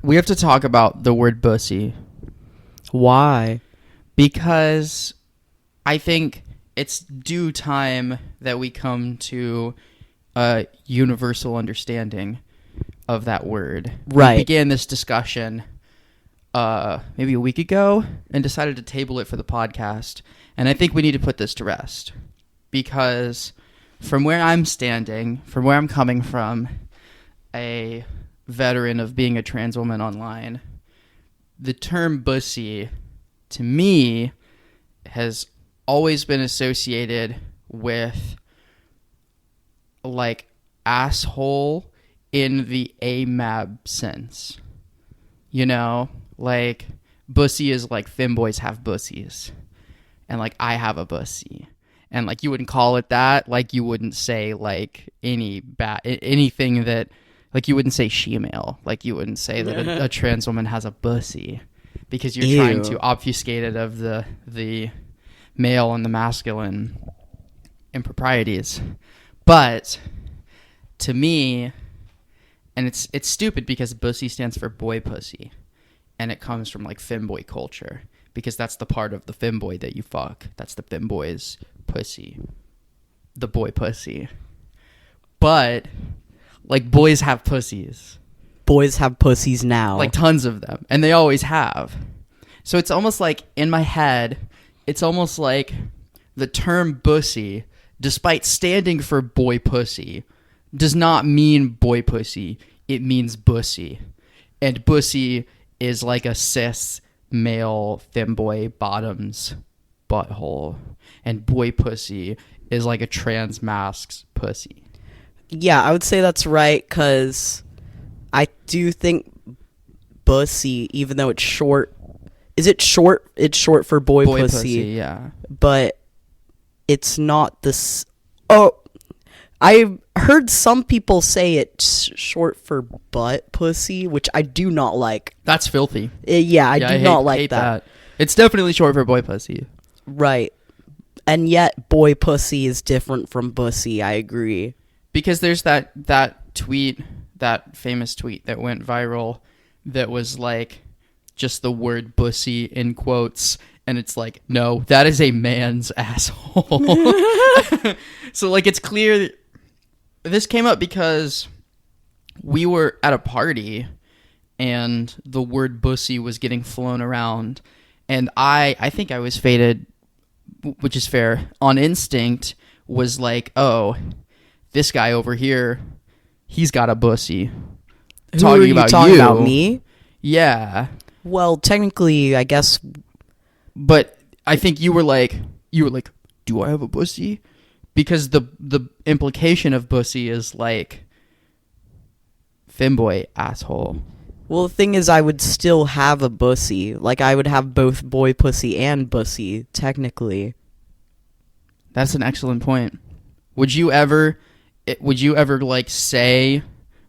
We have to talk about the word bussy. Why? Because I think it's due time that we come to a universal understanding of that word. Right. We began this discussion maybe a week ago and decided to table it for the podcast. And I think we need to put this to rest. Because from where I'm standing, from where I'm coming from, a veteran of being a trans woman online, the term bussy, to me, has always been associated with, like, asshole in the AMAB sense. You know? Like, bussy is like, femboys have bussies. And, like, I have a bussy. And, like, you wouldn't call it that. Like, you wouldn't say, like, anything that, like, you wouldn't say she-male. Like, you wouldn't say that a trans woman has a bussy. Because you're trying to obfuscate it of the male and the masculine improprieties. But, to me, and it's stupid because bussy stands for boy pussy. And it comes from, like, femboy culture. Because that's the part of the femboy that you fuck. That's the femboy's pussy. The boy pussy. But, like, boys have pussies. Boys have pussies now. Like, tons of them. And they always have. So it's almost like, in my head, it's almost like the term bussy, despite standing for boy pussy, does not mean boy pussy. It means bussy. And bussy is like a cis male femboy bottom's butthole. And boy pussy is like a trans mask's pussy. Yeah, I would say that's right, because I do think bussy, even though it's short, is it short? It's short for boy pussy, yeah. But it's not this. Oh, I heard some people say it's short for butt pussy, which I do not like. That's filthy. I do not like that. It's definitely short for boy pussy. Right. And yet, boy pussy is different from bussy, I agree. Because there's that tweet, that famous tweet that went viral that was like just the word bussy in quotes, and it's like, no, that is a man's asshole. So, like, it's clear this came up because we were at a party and the word bussy was getting flown around, and I think I was fated, which is fair, on instinct, was like, oh, this guy over here, he's got a bussy. Talking about me? Yeah. Well, technically, I guess. But I think you were like, do I have a bussy? Because the implication of bussy is like femboy asshole. Well, the thing is, I would still have a bussy. Like, I would have both boy pussy and bussy, technically. That's an excellent point. Would you ever like say,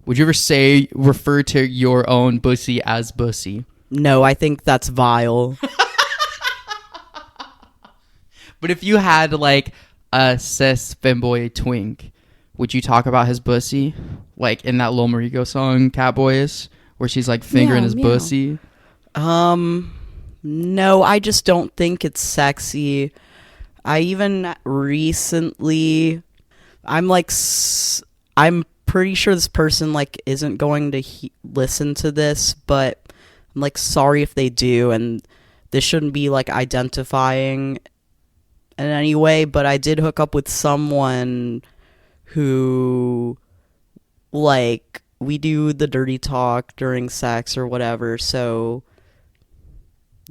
refer to your own bussy as bussy? No, I think that's vile. But if you had, like, a cis femboy twink, would you talk about his bussy? Like in that Lil Marigo song, Catboys, where she's, like, fingering his bussy? No, I just don't think it's sexy. I even recently, I'm pretty sure this person, like, isn't going to listen to this, but I'm, like, sorry if they do, and this shouldn't be, like, identifying in any way, but I did hook up with someone who, like, we do the dirty talk during sex or whatever, so,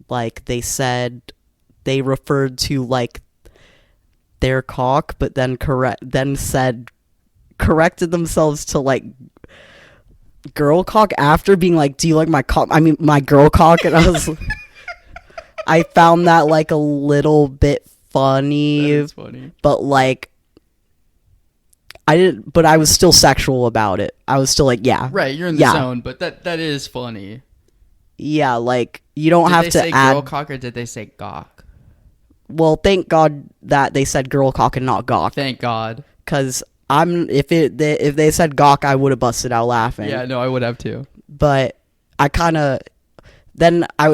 like, they referred to, like, their cock, but then corrected themselves to, like, girl cock after being like, do you like my cock? I mean, my girl cock. And I found that, like, a little bit funny. That is funny. But, like, but I was still sexual about it. I was still like, yeah. Right, you're in the zone, but that is funny. Yeah, like, you don't have to add... Did they say add... girl cock or did they say gawk? Well, thank God that they said girl cock and not gawk. Thank God. Because if they said gawk, I would have busted out laughing. Yeah, no, I would have too. But I kind of then I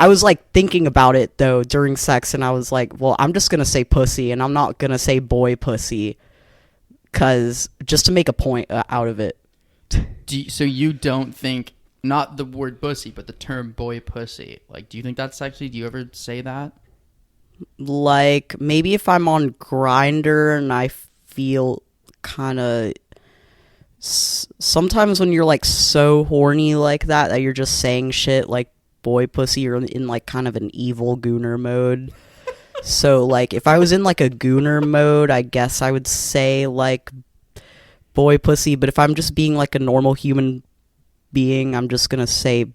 was like thinking about it though during sex, and I was like, well, I'm just gonna say pussy, and I'm not gonna say boy pussy, cause just to make a point out of it. So you don't think, not the word pussy, but the term boy pussy, like, do you think that's sexy? Do you ever say that? Like maybe if I'm on Grindr and I feel kind of sometimes when you're like so horny like that you're just saying shit like boy pussy, you're in like kind of an evil gooner mode. So like if I was in like a gooner mode, I guess I would say like boy pussy, but if I'm just being like a normal human being, I'm just gonna say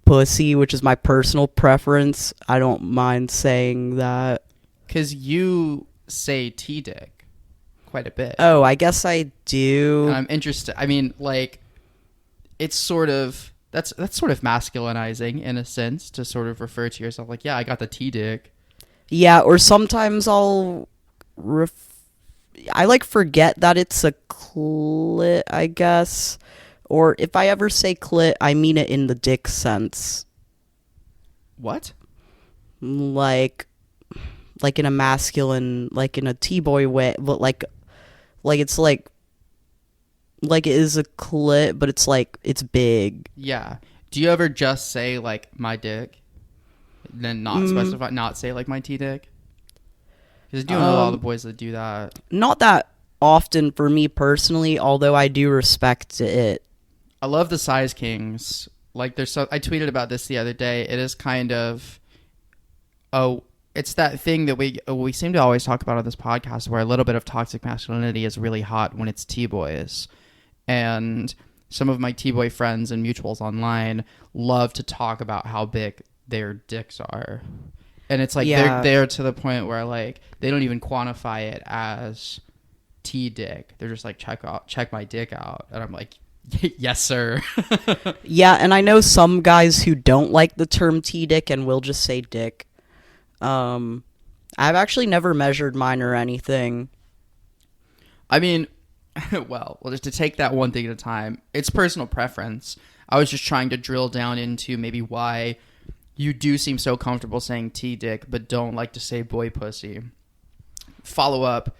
pussy, which is my personal preference. I don't mind saying that. Because you say T-dick quite a bit. Oh, I guess I do. And I'm interested. I mean, like, it's sort of, that's sort of masculinizing in a sense to sort of refer to yourself like, yeah, I got the T-dick. Yeah, or sometimes I like forget that it's a clit, I guess. Or if I ever say clit, I mean it in the dick sense. What? Like in a masculine, like in a T-boy way, but like it's like it is a clit, but it's like, it's big. Yeah. Do you ever just say, like, my dick? And then not specify, not say, like, my T-dick? Because I do know a lot of the boys that do that. Not that often for me personally, although I do respect it. I love the size kings. Like, I tweeted about this the other day. It is kind of, it's that thing that we seem to always talk about on this podcast, where a little bit of toxic masculinity is really hot when it's T-boys. And some of my T-boy friends and mutuals online love to talk about how big their dicks are. And it's like, they're there to the point where, like, they don't even quantify it as T-dick. They're just like, check my dick out. And I'm like, yes, sir. Yeah, and I know some guys who don't like the term T-dick and will just say dick. I've actually never measured mine or anything. I mean, well, just to take that one thing at a time, it's personal preference. I was just trying to drill down into maybe why you do seem so comfortable saying T-dick, but don't like to say boy pussy. Follow up,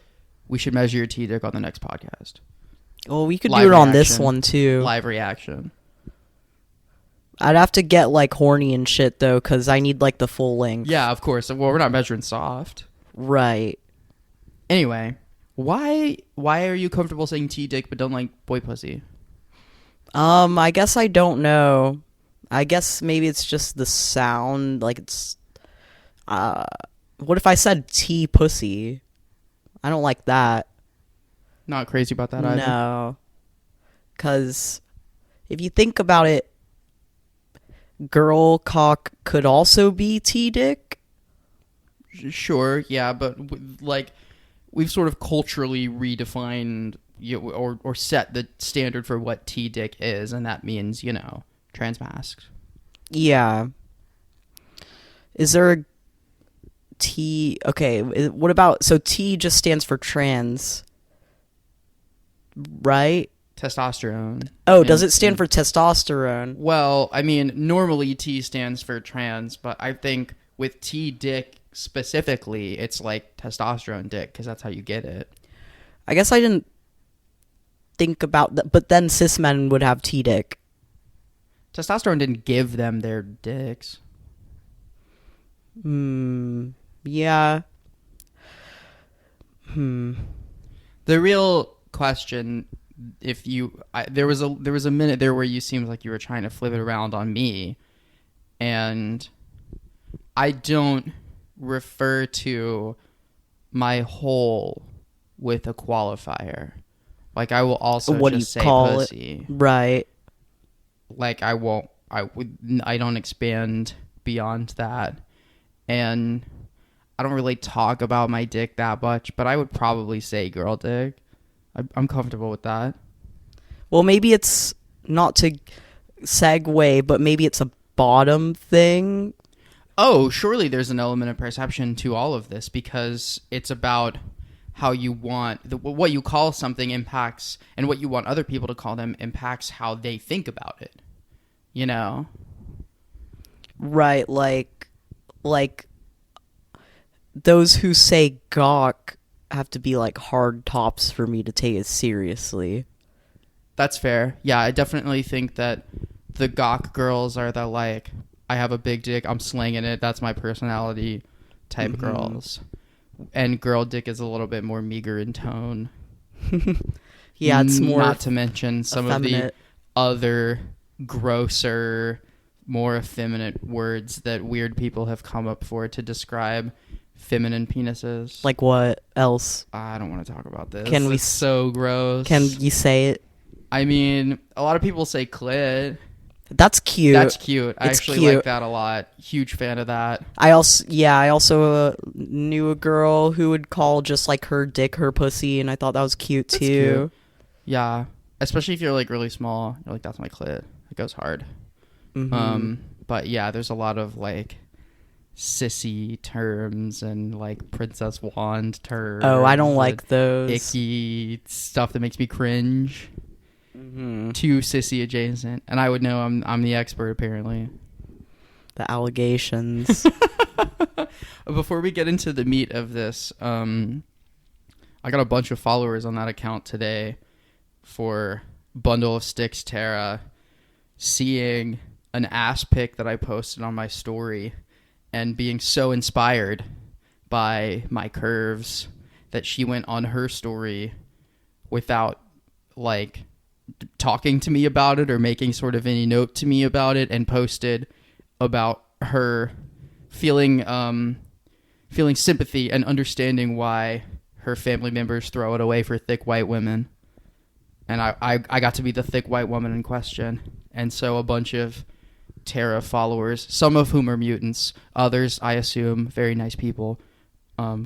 we should measure your T-dick on the next podcast. Well, we could do it on this one, too. Live reaction. I'd have to get, like, horny and shit, though, because I need, like, the full length. Yeah, of course. Well, we're not measuring soft. Right. Anyway, why are you comfortable saying T-dick but don't like boy pussy? I guess I don't know. I guess maybe it's just the sound. Like, it's... what if I said T-pussy? I don't like that. Not crazy about that either. No. Because if you think about it, girl cock could also be T-dick. Sure, yeah, but like, we've sort of culturally redefined or set the standard for what T-dick is, and that means, transmasks. Yeah. Is there a T... Okay, what about... So T just stands for trans, right? Testosterone. Oh, does it stand for testosterone? Well, I mean, normally T stands for trans, but I think with T-dick specifically, it's like testosterone dick, because that's how you get it. I guess I didn't think about that, but then cis men would have T-dick. Testosterone didn't give them their dicks. Yeah. The real question, there was a minute there where you seemed like you were trying to flip it around on me, and I don't refer to my hole with a qualifier. Like, I will also just say pussy. Right. Like, I don't expand beyond that. And I don't really talk about my dick that much, but I would probably say girl dick. I'm comfortable with that. Well, maybe it's not to segue, but maybe it's a bottom thing. Oh, surely there's an element of perception to all of this, because it's about how you want... what you call something impacts, and what you want other people to call them impacts how they think about it. you know? Right, like those who say gawk have to be like hard tops for me to take it seriously. That's fair. Yeah, I definitely think that the gawk girls are the like, I have a big dick, I'm slinging it, that's my personality type girls. And girl dick is a little bit more meager in tone. Yeah, it's more not to mention some effeminate. of the other grosser, more effeminate words that weird people have come up for to describe feminine penises. Like what else? I don't want to talk about this. Can we It's so gross. Can you say it? I mean, a lot of people say clit. That's cute. That's cute. I It's actually cute. like that a lot. Huge fan of that. I also knew a girl who would call just like her dick her pussy, and I thought that was cute That's too. cute. Yeah, especially if you're like really small. You're like, that's my clit. It goes hard. But yeah, there's a lot of like sissy terms and like princess wand terms. Oh, I don't like and those. icky stuff that makes me cringe. Too sissy adjacent, and I would know I'm the expert apparently. The allegations. Before we get into the meat of this, I got a bunch of followers on that account today for Bundle of Sticks Tara, seeing an ass pic that I posted on my story and being so inspired by my curves that she went on her story without like talking to me about it or making sort of any note to me about it, and posted about her feeling sympathy and understanding why her family members throw it away for thick white women. And I got to be the thick white woman in question. And so a bunch of Tara followers, some of whom are mutants, others, I assume, very nice people,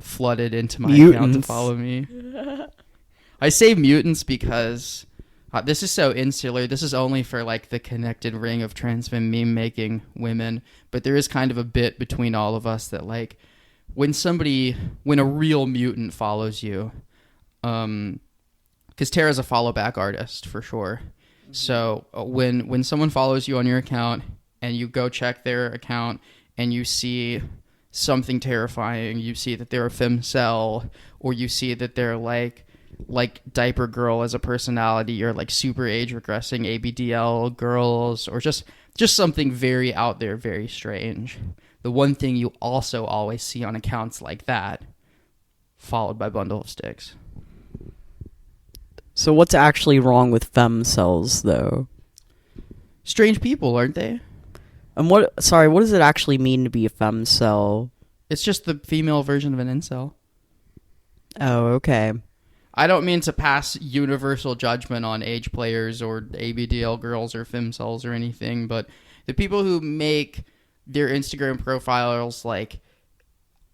flooded into my account to follow me. I say mutants because this is so insular. This is only for like the connected ring of trans femme meme making women. But there is kind of a bit between all of us that like when a real mutant follows you, because Tara's a follow back artist for sure. So when someone follows you on your account and you go check their account and you see something terrifying, you see that they're a femcel, or you see that they're like diaper girl as a personality, or like super age regressing ABDL girls, or just something very out there, very strange. The one thing you also always see on accounts like that, followed by Bundle of Sticks. So what's actually wrong with femcells, though? Strange people, aren't they? And what does it actually mean to be a femcell? It's just the female version of an incel. Oh, okay. I don't mean to pass universal judgment on age players or ABDL girls or femcells or anything, but the people who make their Instagram profiles like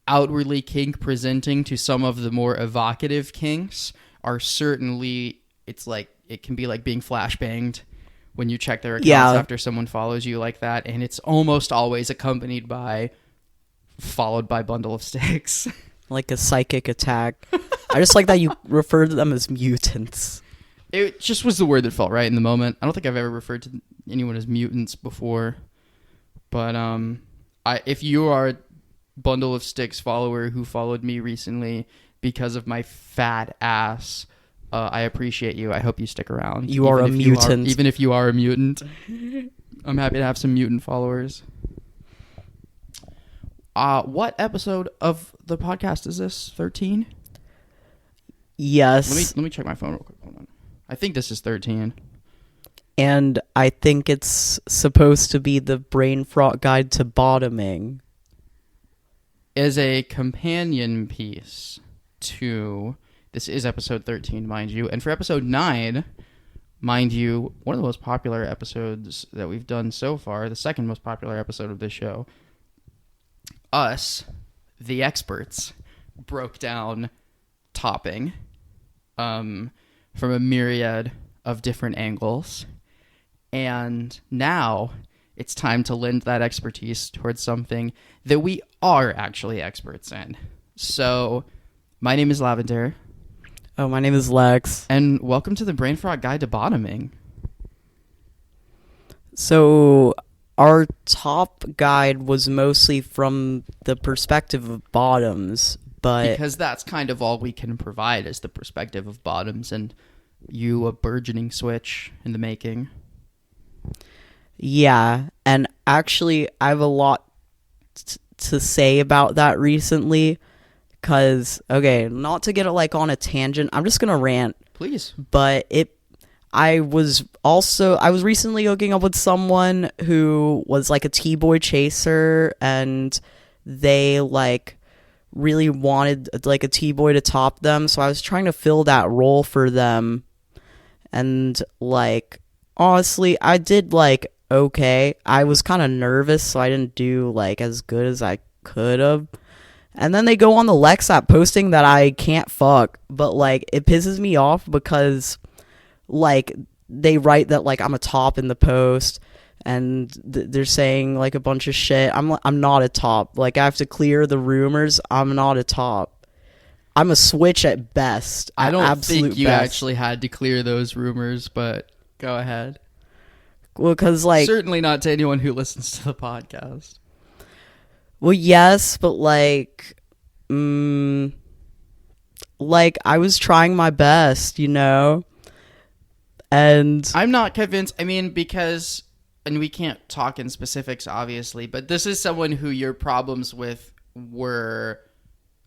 outwardly kink presenting to some of the more evocative kinks are certainly, it's like, it can be like being flashbanged when you check their accounts after someone follows you like that, and it's almost always accompanied by followed by Bundle of Sticks. Like a psychic attack. I just like that you refer to them as mutants. It just was the word that felt right in the moment. I don't think I've ever referred to anyone as mutants before. But if you are a Bundle of Sticks follower who followed me recently because of my fat ass, I appreciate you. I hope you stick around. You are a mutant. Even if you are a mutant. I'm happy to have some mutant followers. What episode of the podcast is this? 13? Yes. Let me check my phone real quick. Hold on. I think this is 13. And I think it's supposed to be the Brain Frot Guide to Bottoming. As a companion piece to... This is episode 13, mind you. And for episode 9, mind you, one of the most popular episodes that we've done so far, the second most popular episode of this show, us, the experts, broke down topping from a myriad of different angles. And now it's time to lend that expertise towards something that we are actually experts in. So, my name is Lavender. Oh, my name is Lex. And welcome to the Brain Frot Guide to Bottoming. So our top guide was mostly from the perspective of bottoms, but Because that's kind of all we can provide is the perspective of bottoms, and you a burgeoning switch in the making. yeah, and actually I have a lot to say about that recently, because, okay, not to get it like on a tangent, I'm just gonna rant, Please. but I was recently hooking up with someone who was like a T-boy chaser, and they like really wanted like a T-boy to top them, so I was trying to fill that role for them, and like honestly I did like okay. I was kind of nervous, so I didn't do like as good as I could have. And then they go on the Lex app posting that I can't fuck, but like it pisses me off because like they write that like I'm a top in the post, and they're saying like a bunch of shit. I'm not a top. Like I have to clear the rumors. I'm not a top. I'm a switch at best. I don't absolute think you best. actually had to clear those rumors, but go ahead. Well, because like Certainly not to anyone who listens to the podcast. well, yes, but like like I was trying my best, you know. And I'm not convinced. I mean, because, and we can't talk in specifics, obviously, but this is someone who your problems with were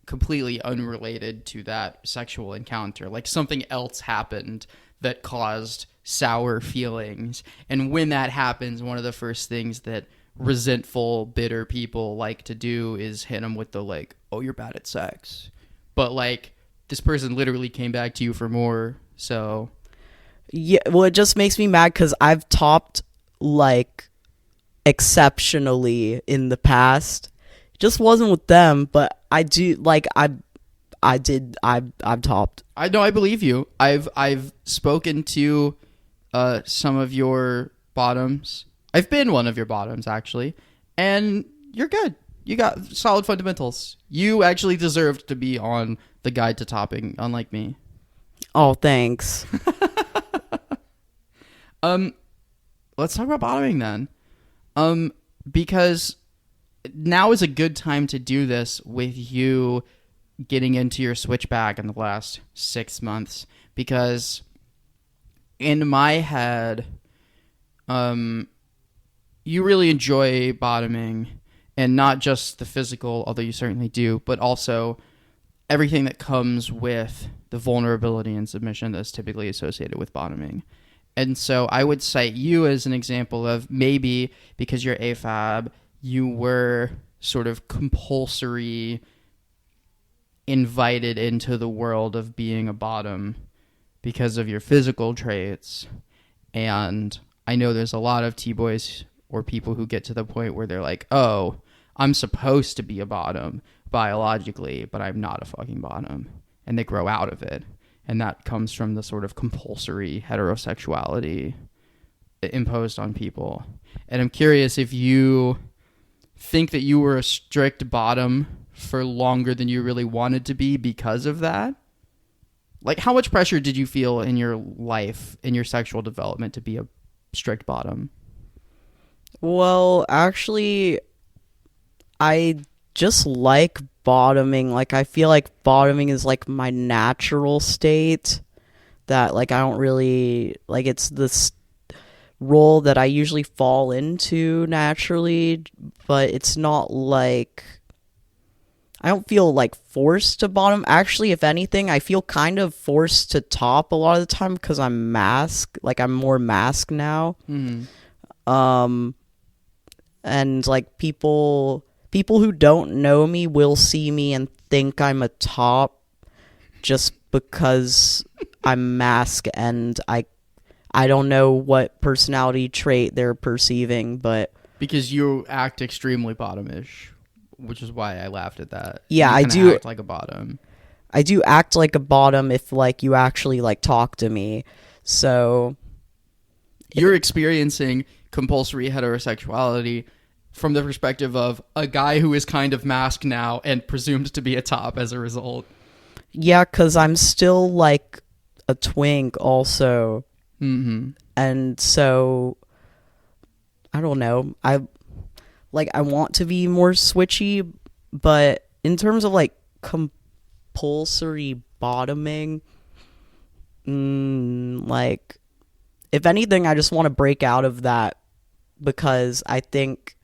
completely unrelated to that sexual encounter. Like something else happened that caused sour feelings. And when that happens, one of the first things that resentful, bitter people like to do is hit them with the like, oh, you're bad at sex. But like, this person literally came back to you for more, so... yeah, well, it just makes me mad because I've topped like exceptionally in the past. It just wasn't with them, but I do like I've topped. I know, I believe you. I've spoken to some of your bottoms. I've been one of your bottoms actually, and you're good. You got solid fundamentals. You actually deserved to be on the guide to topping, unlike me. Oh, thanks. Let's talk about bottoming then. Because now is a good time to do this with you getting into your switchback in the last 6 months, because in my head, you really enjoy bottoming, and not just the physical, although you certainly do, but also everything that comes with the vulnerability and submission that's typically associated with bottoming. And so I would cite you as an example of maybe because you're AFAB, you were sort of compulsory invited into the world of being a bottom because of your physical traits. And I know there's a lot of T-boys or people who get to the point where they're like, oh, I'm supposed to be a bottom biologically, but I'm not a fucking bottom. And they grow out of it. And that comes from the sort of compulsory heterosexuality imposed on people. And I'm curious if you think that you were a strict bottom for longer than you really wanted to be because of that. Like, how much pressure did you feel in your life, in your sexual development, to be a strict bottom? Well, actually, I just like bottoming. Like, I feel like bottoming is like my natural state, that like I don't really like, it's this role that I usually fall into naturally, but it's not like I don't feel like forced to bottom. Actually, if anything, I feel kind of forced to top a lot of the time because I'm masked. Like, I'm more masked now. And like people who don't know me will see me and think I'm a top just because I'm masked, and I don't know what personality trait they're perceiving, but Because you act extremely bottomish, which is why I laughed at that. Yeah, you I kinda do act like a bottom. I do act like a bottom if like you actually like talk to me. So You're experiencing compulsory heterosexuality from the perspective of a guy who is kind of masked now and presumed to be a top as a result. yeah, because I'm still like a twink also. Mm-hmm. And so I don't know. I want to be more switchy, but in terms of like compulsory bottoming, like if anything, I just want to break out of that because I think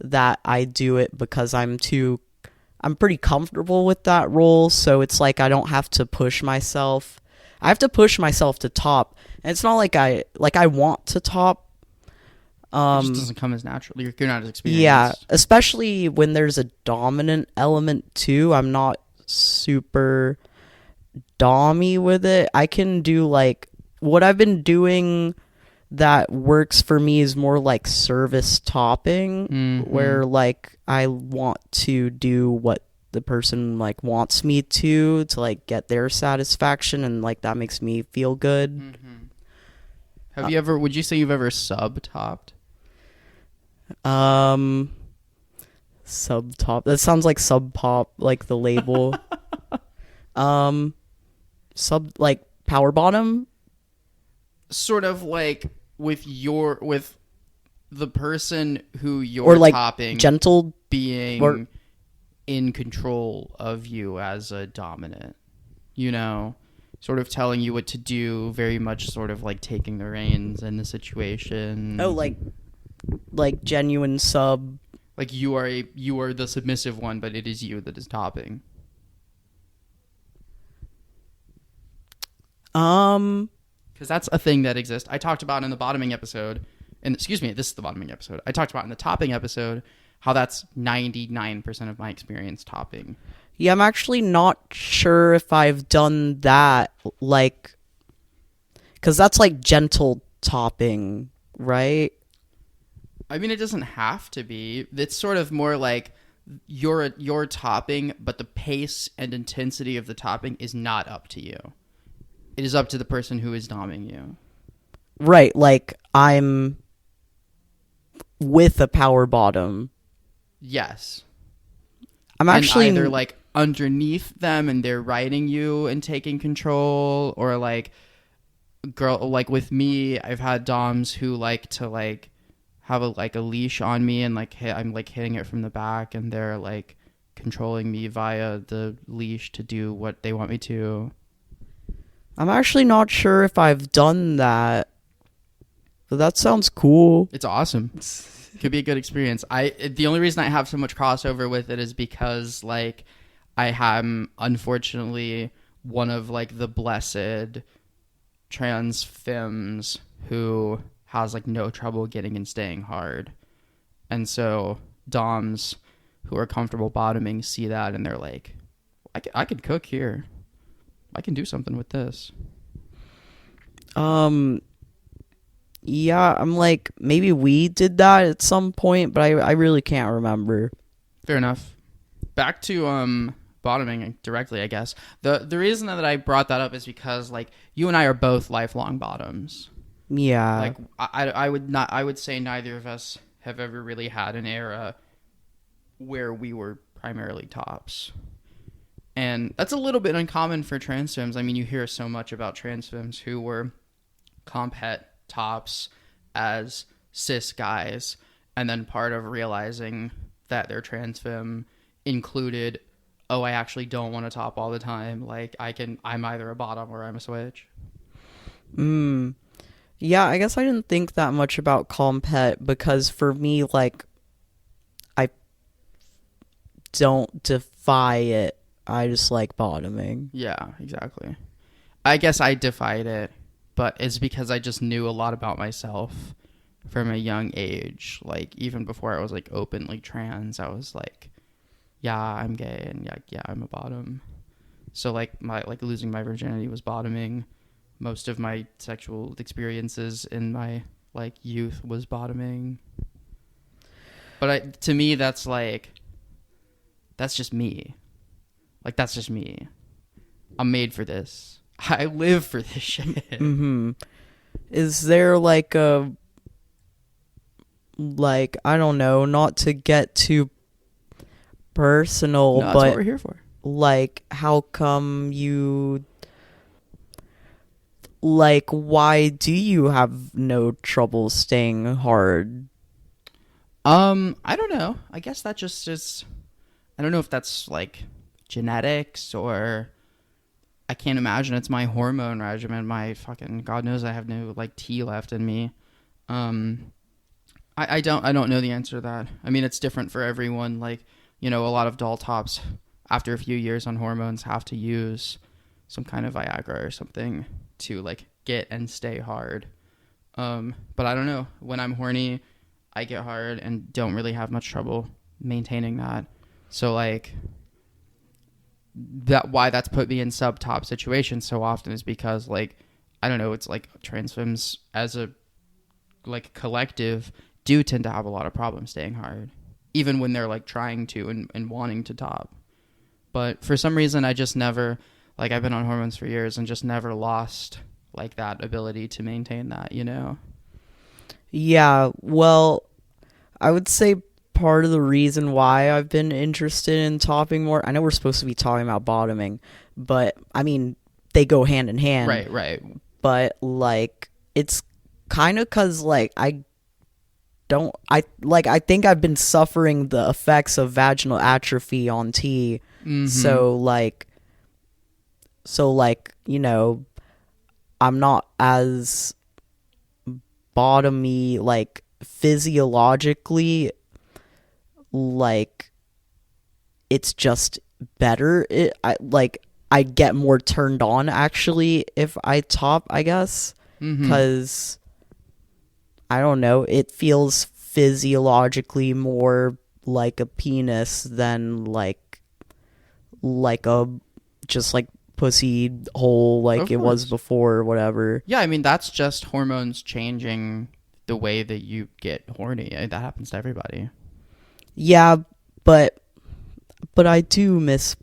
that I do it because I'm pretty comfortable with that role, so it's like I don't have to push myself. I have to push myself to top. And it's not like I want to top. It just doesn't come as natural. You're not as experienced. Yeah, especially when there's a dominant element too. I'm not super dommy with it. I can do like what I've been doing that works for me is more like service topping, where like I want to do what the person like wants me to like get their satisfaction, and like that makes me feel good. Have you ever? Would you say you've ever sub topped? Sub top. That sounds like Sub Pop, like the label. Sub like power bottom. Sort of like with the person who you're or like topping gentle being in control of you as a dominant, sort of telling you what to do, very much sort of like taking the reins in the situation. Oh, like genuine sub. Like you are the submissive one, but it is you that is topping. Because that's a thing that exists. I talked about in the bottoming episode, and excuse me, this is the bottoming episode. I talked about in the topping episode how that's 99% of my experience topping. Yeah, I'm actually not sure if I've done that, like, because that's like gentle topping, right? I mean, it doesn't have to be. It's sort of more like you're topping, but the pace and intensity of the topping is not up to you. It is up to the person who is doming you. Right, like I'm with a power bottom. Yes. I'm actually either like underneath them and they're riding you and taking control, or like like with me, I've had doms who like to like have a leash on me and like I'm like hitting it from the back and they're like controlling me via the leash to do what they want me to. I'm actually not sure if I've done that, but that sounds cool. It's awesome. Could be a good experience. The only reason I have so much crossover with it is because like I am unfortunately one of like the blessed trans femmes who has like no trouble getting and staying hard, and so doms who are comfortable bottoming see that and they're like, I could cook here. I can do something with this. Yeah, I'm like, maybe we did that at some point, but I really can't remember. Fair enough. Back to bottoming directly, I guess. The reason that I brought that up is because like you and I are both lifelong bottoms. Yeah. Like I would say neither of us have ever really had an era where we were primarily tops. And that's a little bit uncommon for trans femmes. I mean, you hear so much about trans femmes who were compet tops as cis guys, and then part of realizing that they're trans femme included, oh, I actually don't want to top all the time. Like I'm either a bottom or I'm a switch. Yeah, I guess I didn't think that much about compet because for me, like, I don't defy it. I just like bottoming. Yeah, exactly. I guess I defied it, but it's because I just knew a lot about myself from a young age. Like, even before I was, like, openly trans, I was like, yeah, I'm gay, and yeah, I'm a bottom. So, like, losing my virginity was bottoming. Most of my sexual experiences in my, like, youth was bottoming. But to me, that's just me. Like, that's just me. I'm made for this. I live for this shit. Is there like I don't know, not to get too personal, No, that's but what we're here for. Like, how come you, like, why do you have no trouble staying hard? I don't know. I guess that just is. I don't know if that's like genetics or I can't imagine it's my hormone regimen. My fucking God knows I have no like tea left in me. Um, I don't know the answer to that. I mean, it's different for everyone. Like, you know, a lot of doll tops after a few years on hormones have to use some kind of Viagra or something to like get and stay hard. But I don't know. When I'm horny, I get hard and don't really have much trouble maintaining that. So like that why that's put me in sub top situations so often is because like I don't know, it's like trans femmes as a like collective do tend to have a lot of problems staying hard, even when they're like trying to and wanting to top. But for some reason, I just never, like I've been on hormones for years and just never lost like that ability to maintain that, you know? Yeah, well, I would say part of the reason why I've been interested in topping more, I know we're supposed to be talking about bottoming, but I mean, they go hand in hand. Right. But like, it's kind of because like I think I've been suffering the effects of vaginal atrophy on T. Mm-hmm. So like, you know, I'm not as bottomy, like physiologically, like it's just better. I get more turned on actually if I top, I guess, because I don't know, it feels physiologically more like a penis than like a just like pussy hole like it was before or whatever. Yeah, I mean that's just hormones changing the way that you get horny. That happens to everybody. Yeah, but I do miss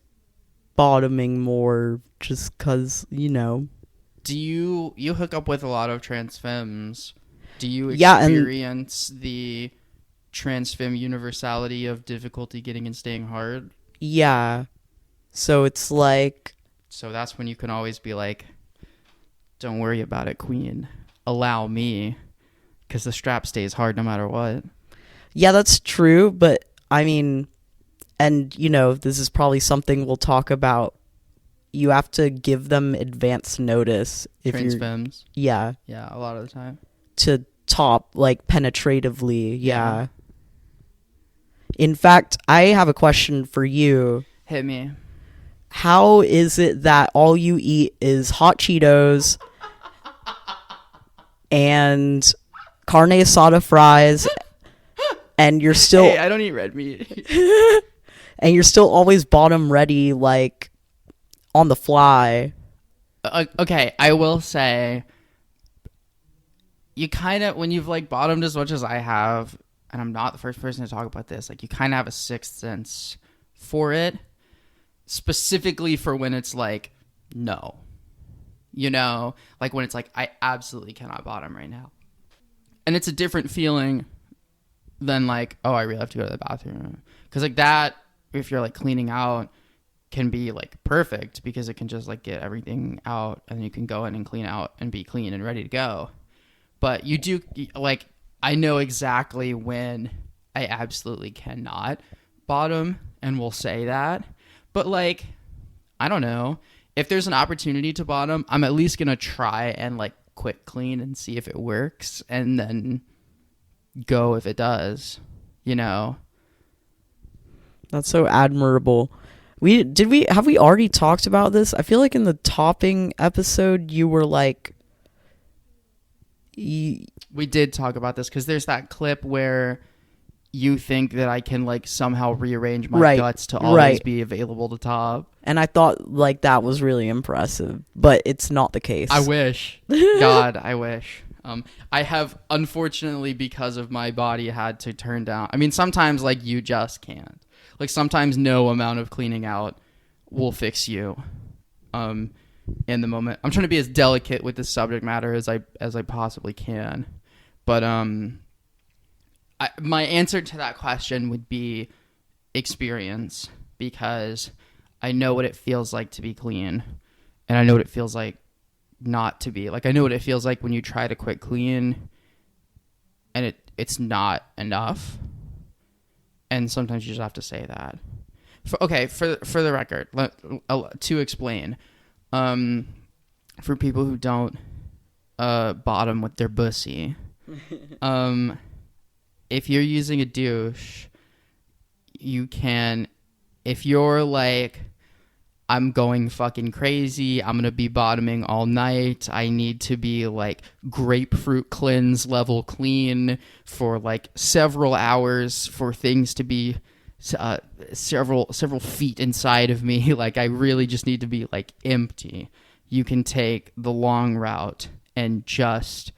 bottoming more just cuz, you know. Do you hook up with a lot of trans femmes? Do you experience the trans femme universality of difficulty getting and staying hard? Yeah. So it's like... So that's when you can always be like, don't worry about it, queen. Allow me. Because the strap stays hard no matter what. Yeah, that's true. But, I mean, and, you know, this is probably something we'll talk about. You have to give them advance notice. Trans femmes? Yeah. Yeah, a lot of the time. To top, like, penetratively. Yeah. In fact, I have a question for you. Hit me. How is it that all you eat is hot Cheetos and carne asada fries and you're still... Hey, I don't eat red meat. And you're still always bottom ready, like, on the fly? Okay, I will say, you kind of, when you've, like, bottomed as much as I have, and I'm not the first person to talk about this, like, you kind of have a sixth sense for it. Specifically for when it's like, no. You know? Like when it's like, I absolutely cannot bottom right now. And it's a different feeling than like, oh, I really have to go to the bathroom. Because like that, if you're like cleaning out, can be like perfect because it can just like get everything out and you can go in and clean out and be clean and ready to go. But you do, like, I know exactly when I absolutely cannot bottom and will say that. But, like, I don't know. If there's an opportunity to bottom, I'm at least going to try and, like, quick clean and see if it works. And then go if it does, you know? That's so admirable. Have we already talked about this? I feel like in the topping episode, you were like... We did talk about this because there's that clip where... you think that I can like somehow rearrange my guts to always be available to top. And I thought like that was really impressive, but it's not the case. I wish. God, I wish. I have unfortunately because of my body had to turn down. I mean, sometimes like you just can't. Like sometimes no amount of cleaning out will fix you. In the moment. I'm trying to be as delicate with this subject matter as I possibly can. But my answer to that question would be experience, because I know what it feels like to be clean, and I know what it feels like not to be. Like I know what it feels like when you try to quit clean, and it's not enough. And sometimes you just have to say that. For the record, to explain, for people who don't bottom with their bussy, if you're using a douche, you can, if you're like, I'm going fucking crazy, I'm gonna be bottoming all night, I need to be like grapefruit cleanse level clean for like several hours for things to be several feet inside of me, like I really just need to be like empty, you can take the long route and just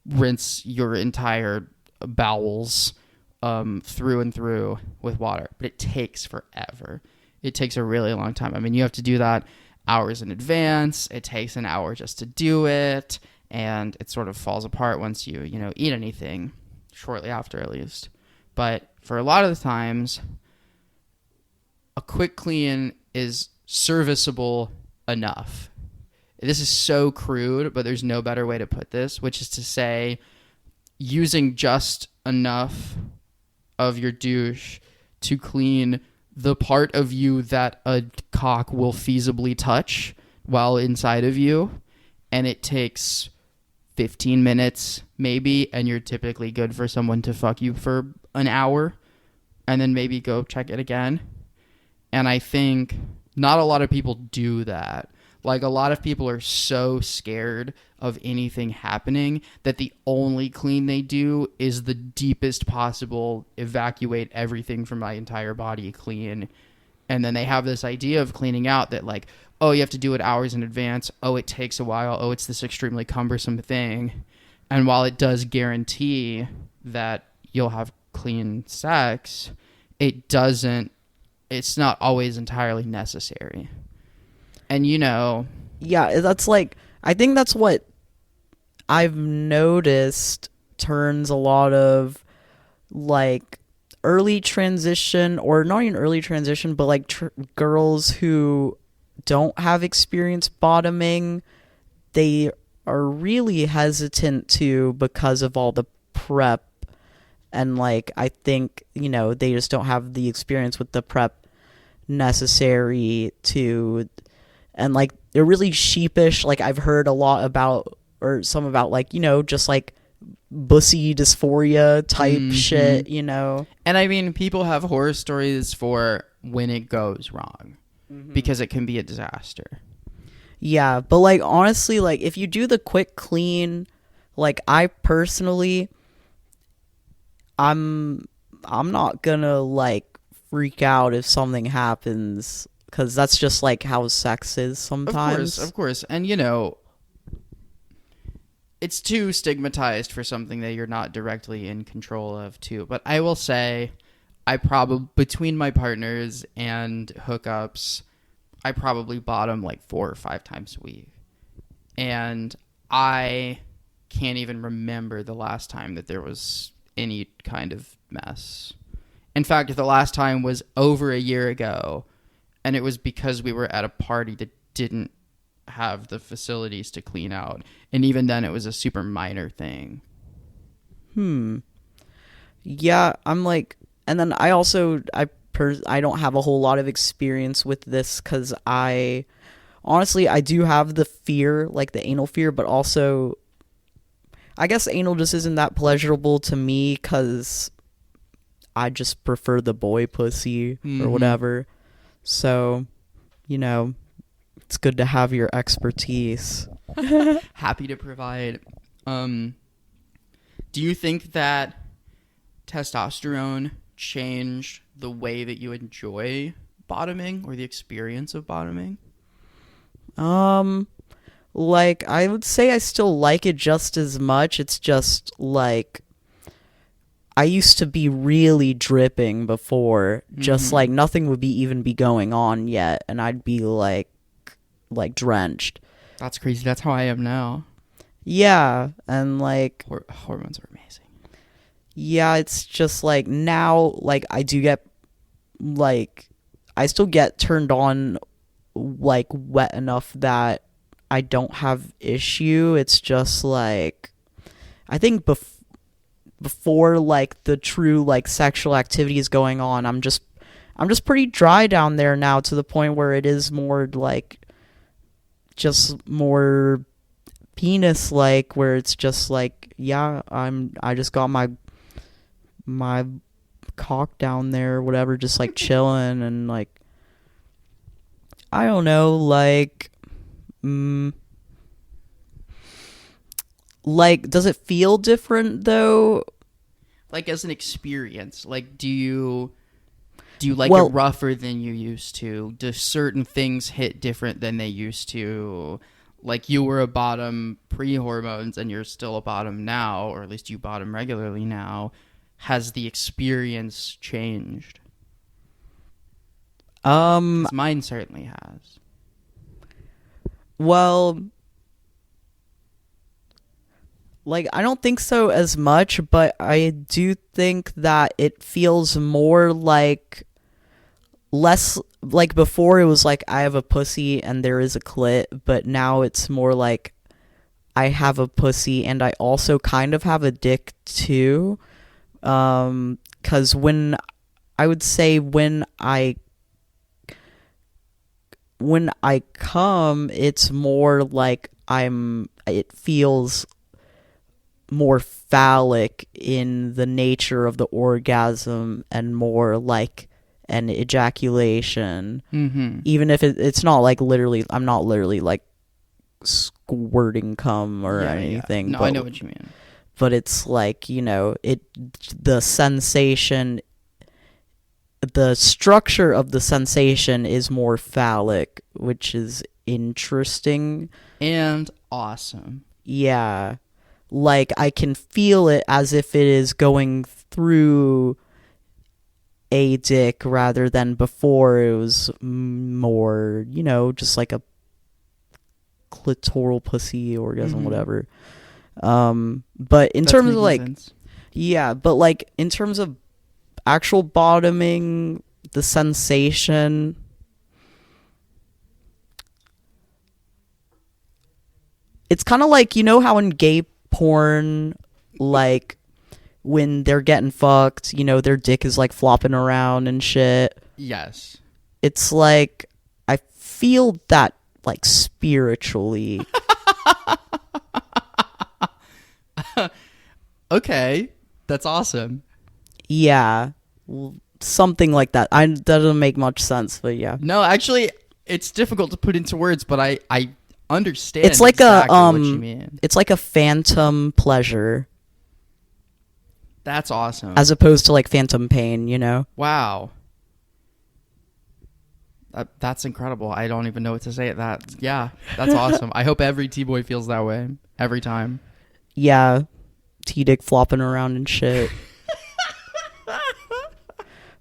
rinse your entire bowels through and through with water. But it takes forever. It takes a really long time. I mean, you have to do that hours in advance. It takes an hour just to do it, and it sort of falls apart once you eat anything, shortly after at least. But for a lot of the times, a quick clean is serviceable enough. This is so crude, but there's no better way to put this, which is to say, using just enough of your douche to clean the part of you that a cock will feasibly touch while inside of you, and it takes 15 minutes maybe, and you're typically good for someone to fuck you for an hour and then maybe go check it again. And I think not a lot of people do that. Like, a lot of people are so scared of anything happening that the only clean they do is the deepest possible, evacuate everything from my entire body clean. And then they have this idea of cleaning out that, like, oh, you have to do it hours in advance. Oh, it takes a while. Oh, it's this extremely cumbersome thing. And while it does guarantee that you'll have clean sex, it's not always entirely necessary. And yeah, that's like, I think that's what I've noticed turns a lot of like early transition, or not even early transition, but like girls who don't have experience bottoming, they are really hesitant to, because of all the prep. And like, I think, they just don't have the experience with the prep necessary to, and like, they're really sheepish. Like, I've heard a lot about, or some about like, just like bussy dysphoria type shit, And I mean, people have horror stories for when it goes wrong, because it can be a disaster. Yeah, but like, honestly, like, if you do the quick clean, like, I personally, I'm not gonna like freak out if something happens, because that's just like how sex is sometimes. Of course. And it's too stigmatized for something that you're not directly in control of too. But I will say, I probably, between my partners and hookups, I probably bottom like 4 or 5 times a week. And I can't even remember the last time that there was any kind of mess. In fact, the last time was over a year ago, and it was because we were at a party that didn't have the facilities to clean out. And even then, it was a super minor thing. Yeah, I'm like, and then I also, I don't have a whole lot of experience with this, because honestly, I do have the fear, like the anal fear, but also, I guess anal just isn't that pleasurable to me, because I just prefer the boy pussy or whatever. So, it's good to have your expertise. Happy to provide. Do you think that testosterone changed the way that you enjoy bottoming, or the experience of bottoming? Like, I would say I still like it just as much. It's just like, I used to be really dripping before, just like nothing would even be going on yet, and I'd be like drenched. That's crazy. That's how I am now. Yeah, and like hormones are amazing. Yeah, it's just like now, like, I do get, like, I still get turned on, like, wet enough that I don't have issue. It's just like, I think before like the true like sexual activity is going on, I'm just pretty dry down there now, to the point where it is more like just more penis like, where it's just like, yeah, I just got my cock down there or whatever, just like chilling, and like, I don't know, like, like, does it feel different though? Like, as an experience, like, do you like it rougher than you used to? Do certain things hit different than they used to? Like, you were a bottom pre-hormones and you're still a bottom now, or at least you bottom regularly now. Has the experience changed? 'Cause mine certainly has. Well, like, I don't think so as much, but I do think that it feels more like, less like, before it was like I have a pussy and there is a clit, but now it's more like I have a pussy and I also kind of have a dick too. 'Cause when I would say when I come, it's more like it feels more phallic in the nature of the orgasm, and more like an ejaculation. Even if it's not like literally, I'm not literally like squirting cum or anything. No, I know what you mean. But it's like, you know, the sensation, the structure of the sensation is more phallic, which is interesting and awesome. Yeah, like, I can feel it as if it is going through a dick, rather than before it was more, you know, just like a clitoral pussy orgasm, whatever. But in terms of like sense. Yeah, but like in terms of actual bottoming, the sensation, it's kind of like, you know how in gay porn, like, when they're getting fucked, you know, their dick is like flopping around and shit. Yes. It's like, I feel that like spiritually. Okay, that's awesome. Yeah, something like that. That doesn't make much sense, but yeah. No, actually, it's difficult to put into words, but I understand. It's like exactly what you mean. It's like a phantom pleasure. That's awesome. As opposed to like phantom pain, you know? Wow. That's incredible. I don't even know what to say at that. Yeah, that's awesome. I hope every T-boy feels that way every time. Yeah, T-dick flopping around and shit.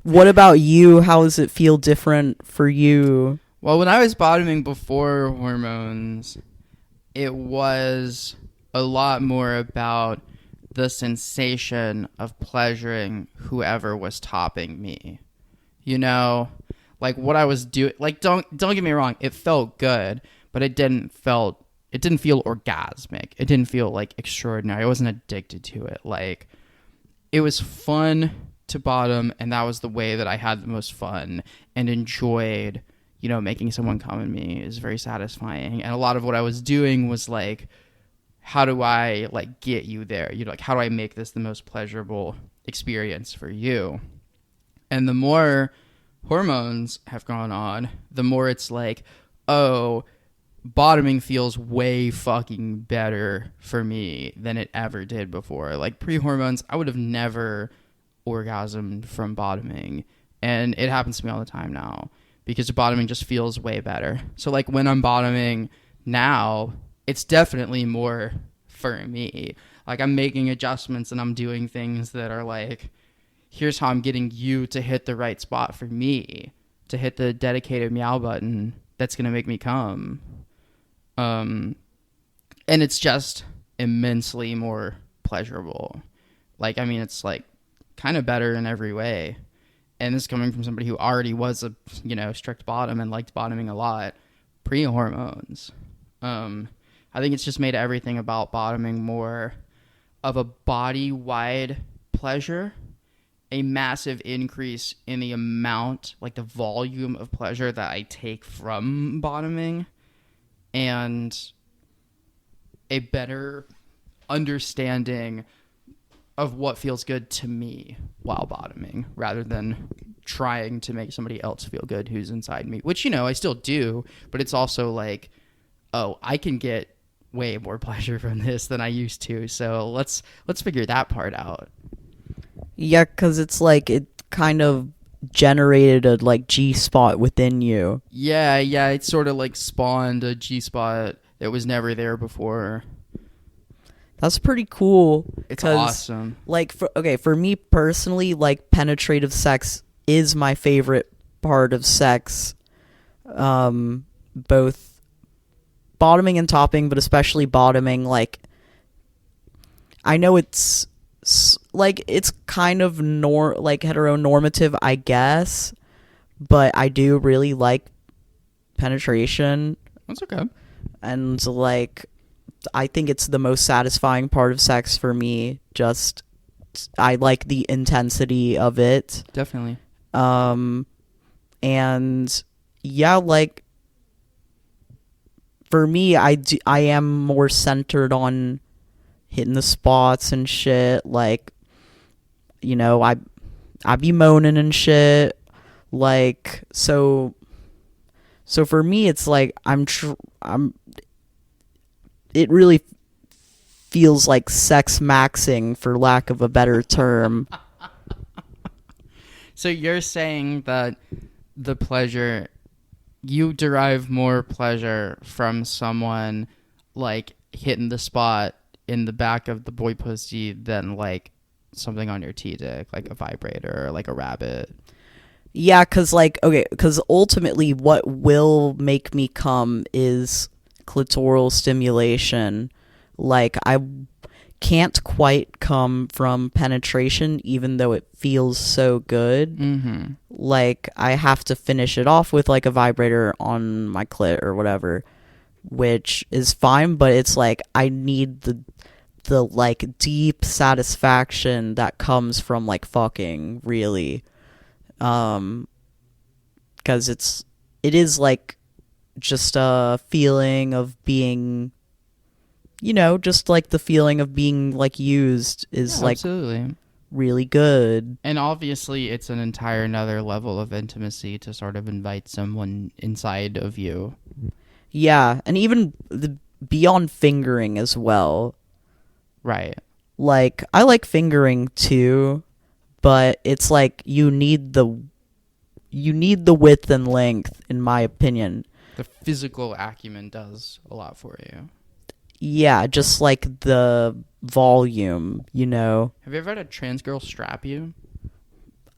What about you? How does it feel different for you? Well, when I was bottoming before hormones, it was a lot more about the sensation of pleasuring whoever was topping me. You know, like what I was doing. Like, don't get me wrong, it felt good, but it didn't feel orgasmic. It didn't feel like extraordinary. I wasn't addicted to it. Like, it was fun to bottom, and that was the way that I had the most fun and enjoyed, you know, making someone come at me. Is very satisfying. And a lot of what I was doing was like, how do I like get you there? You know, like, how do I make this the most pleasurable experience for you? And the more hormones have gone on, the more it's like, oh, bottoming feels way fucking better for me than it ever did before. Like, pre-hormones, I would have never orgasmed from bottoming, and it happens to me all the time now because bottoming just feels way better. So like, when I'm bottoming now, it's definitely more for me. Like, I'm making adjustments and I'm doing things that are like, here's how I'm getting you to hit the right spot for me, to hit the dedicated meow button that's going to make me come. And it's just immensely more pleasurable. Like, I mean, it's like kind of better in every way. And this is coming from somebody who already was a, you know, strict bottom and liked bottoming a lot pre-hormones. I think it's just made everything about bottoming more of a body-wide pleasure, a massive increase in the amount, like the volume of pleasure that I take from bottoming, and a better understanding of what feels good to me while bottoming, rather than trying to make somebody else feel good who's inside me, which, I still do, but it's also like, oh, I can get way more pleasure from this than I used to, so let's figure that part out. Yeah, because it's like it kind of generated a like G-spot within you. Yeah, it sort of like spawned a G-spot that was never there before. That's pretty cool. It's awesome. Like, for me personally, like, penetrative sex is my favorite part of sex. Both bottoming and topping, but especially bottoming. Like, I know it's kind of heteronormative, I guess, but I do really like penetration. That's okay. And like, I think it's the most satisfying part of sex for me. Just, I like the intensity of it. Definitely. And yeah, like, for me, I am more centered on hitting the spots and shit. Like, I be moaning and shit. Like, so for me, it's like it really feels like sex maxing, for lack of a better term. So you're saying that you derive more pleasure from someone like hitting the spot in the back of the boy pussy than like something on your T-dick, like a vibrator or like a rabbit. Yeah, because ultimately what will make me come is clitoral stimulation. Like, I can't quite come from penetration, even though it feels so good. Mm-hmm. Like, I have to finish it off with like a vibrator on my clit or whatever, which is fine, but it's like I need the like deep satisfaction that comes from like fucking, really. Because it is like just a feeling of being, just like the feeling of being like used is like absolutely really good. And obviously it's an entire another level of intimacy to sort of invite someone inside of you. Yeah, and even beyond fingering as well. Right. Like, I like fingering too, but it's like you need the width and length, in my opinion. The physical acumen does a lot for you. Yeah, just like the volume, Have you ever had a trans girl strap you?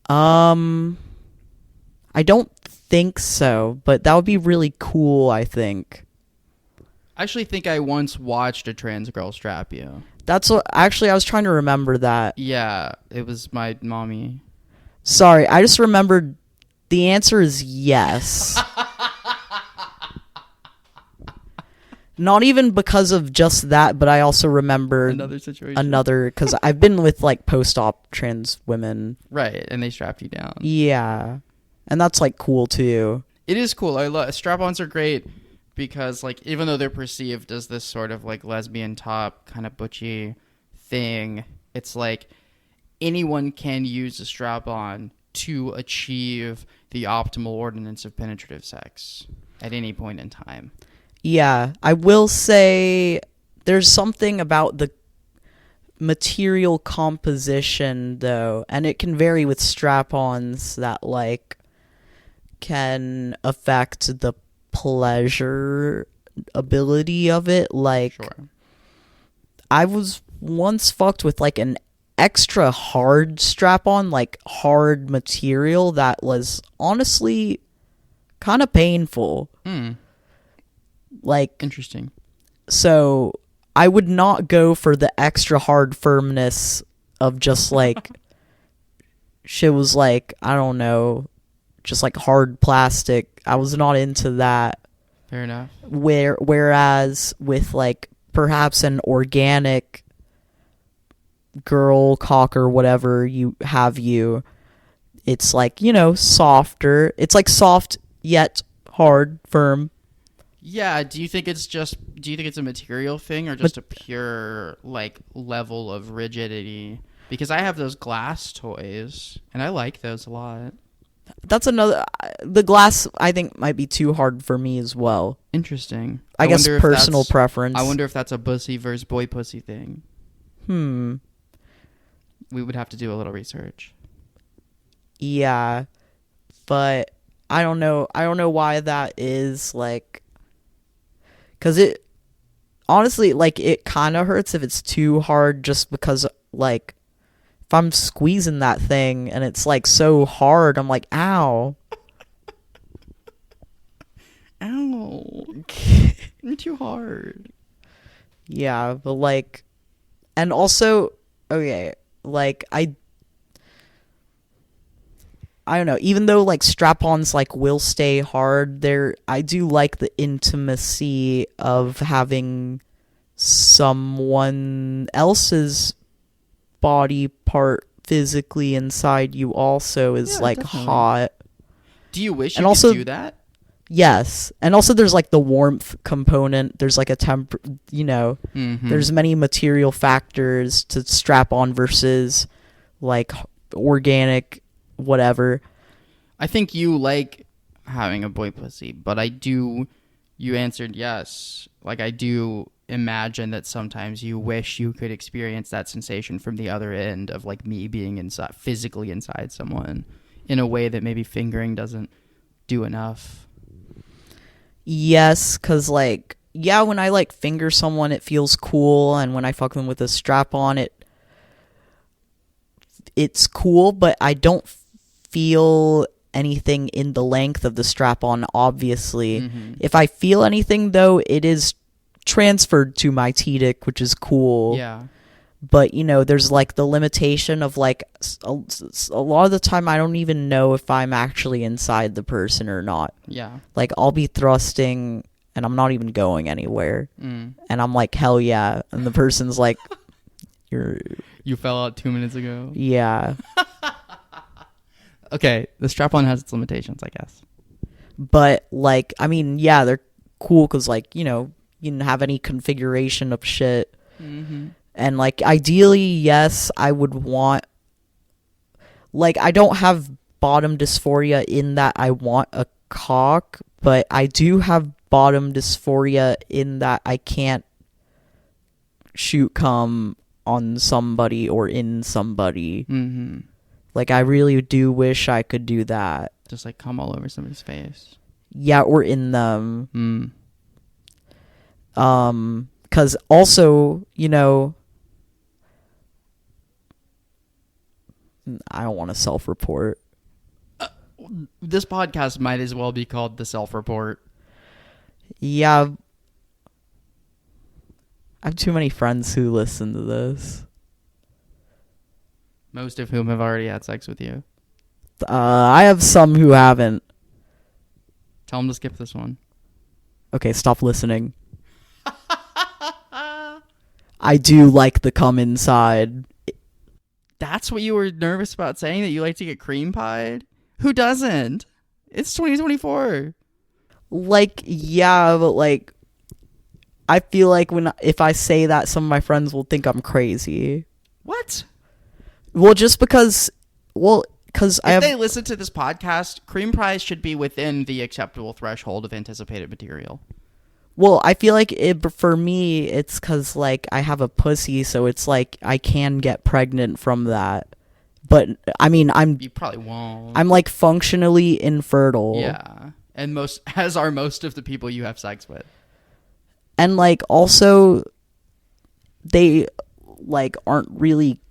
I don't think so, but that would be really cool, I think. I actually think I once watched a trans girl strap you. That's what, actually, I was trying to remember that. Yeah, it was my mommy. Sorry, I just remembered the answer is yes. Not even because of just that, but I also remember another situation. Because I've been with like post-op trans women. Right, and they strapped you down. Yeah, and that's like cool too. It is cool. I love strap-ons are great because like even though they're perceived as this sort of like lesbian top kind of butchy thing, it's like anyone can use a strap-on to achieve the optimal ordinance of penetrative sex at any point in time. Yeah, I will say there's something about the material composition, though, and it can vary with strap-ons that, like, can affect the pleasure ability of it. Like, sure. I was once fucked with, like, an extra hard strap-on, like, hard material that was honestly kind of painful. Like, interesting. So I would not go for the extra hard firmness of just like shit was like, I don't know, just like hard plastic. I was not into that. Fair enough. Whereas with like perhaps an organic girl cock or whatever it's like, softer. It's like soft yet hard, firm. Yeah, do you think it's a material thing or just a pure like level of rigidity? Because I have those glass toys and I like those a lot. That's the glass I think might be too hard for me as well. Interesting. I guess personal preference. I wonder if that's a bussy versus boy pussy thing. We would have to do a little research. Yeah. But I don't know why that is, like, cuz it honestly, like, it kind of hurts if it's too hard, just because, like, if I'm squeezing that thing and it's like so hard, I'm like, ow. Ow. You're too hard. Yeah, but like, and also, okay, like, I don't know, even though like strap-ons like will stay hard, I do like the intimacy of having someone else's body part physically inside you also is like definitely hot. Do you wish and you also, could do that? Yes. And also there's like the warmth component. There's like a there's many material factors to strap on versus like organic whatever. I think you like having a boy pussy, but you answered yes. Like, I do imagine that sometimes you wish you could experience that sensation from the other end of like me being physically inside someone in a way that maybe fingering doesn't do enough. Yes, because like, yeah, when I like finger someone it feels cool, and when I fuck them with a strap on it's cool, but I don't feel anything in the length of the strap on, obviously. If I feel anything though, it is transferred to my T-dick, which is cool. Yeah. But, there's like the limitation of like a lot of the time I don't even know if I'm actually inside the person or not. Yeah. Like, I'll be thrusting and I'm not even going anywhere. And I'm like, hell yeah. And the person's like, you fell out 2 minutes ago. Yeah. Okay, the strap-on has its limitations, I guess. But like, I mean, yeah, they're cool because like, you can have any configuration of shit. And like, ideally, yes, I would want, like, I don't have bottom dysphoria in that I want a cock, but I do have bottom dysphoria in that I can't shoot cum on somebody or in somebody. Like, I really do wish I could do that. Just like cum all over somebody's face. Yeah, or in them. Because also, I don't want to self-report. This podcast might as well be called The Self-Report. Yeah. I have too many friends who listen to this. Most of whom have already had sex with you. I have some who haven't. Tell them to skip this one. Okay, stop listening. I do like the cum inside. That's what you were nervous about saying? That you like to get cream pied? Who doesn't? It's 2024. Like, yeah, but like, I feel like if I say that, some of my friends will think I'm crazy. What? Well, just because, if they listen to this podcast, cream pies should be within the acceptable threshold of anticipated material. Well, I feel like for me, it's because, like, I have a pussy, so it's like I can get pregnant from that. But, I mean, you probably won't. I'm, like, functionally infertile. Yeah. And as are most of the people you have sex with. And, like, also, they, like, aren't really,